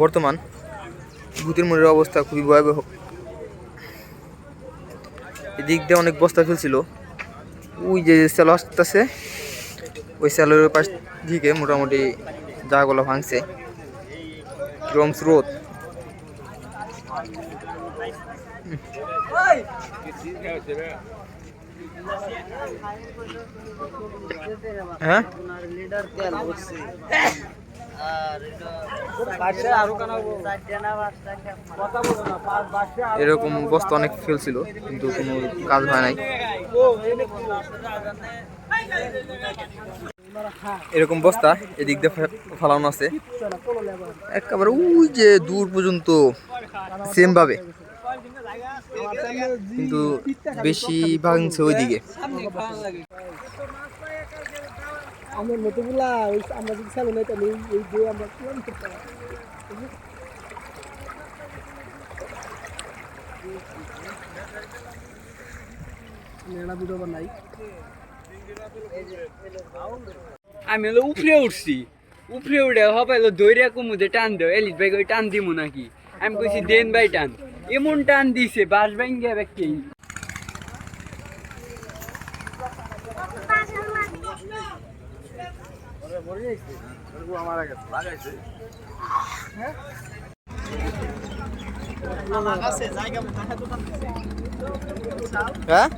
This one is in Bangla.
বর্তমান ভূতের মোড়ের অবস্থা খুবই ভয়াবহ। এদিক দিয়ে অনেক বস্তা ফেলছিল, ওই যে স্যালো আসতেছে, ওই স্যালোর পাশ দিকে মোটামুটি জায়গাগুলো ভাঙছে। কিরম স্রোত! হ্যাঁ, এরকম বস্তা অনেক ফেলছিল কিন্তু কোনো কাজ হয় নাই। এরকম বস্তা এদিক দিয়ে ফেলানো আছে একেবারে ওই যে দূর পর্যন্ত সেম ভাবে, কিন্তু বেশি ভাঙছে ওইদিকে। আমার মতোগুলা আমরা যদি চালু নাই তাহলে এই দিয়ে আমরা পূরণ করতে পারি। আমি হলো উপরে উঠছি, উপরে উঠে হবাইলো দৈরা কুমুদে টান দেও, এলিট ভাই ওই টান দিমু নাকি? আমি কইছি দেন ভাই টান, এমন টান দিছে বাস ভাঙ্গিয়া ব্যক্তি। হ্যাঁ,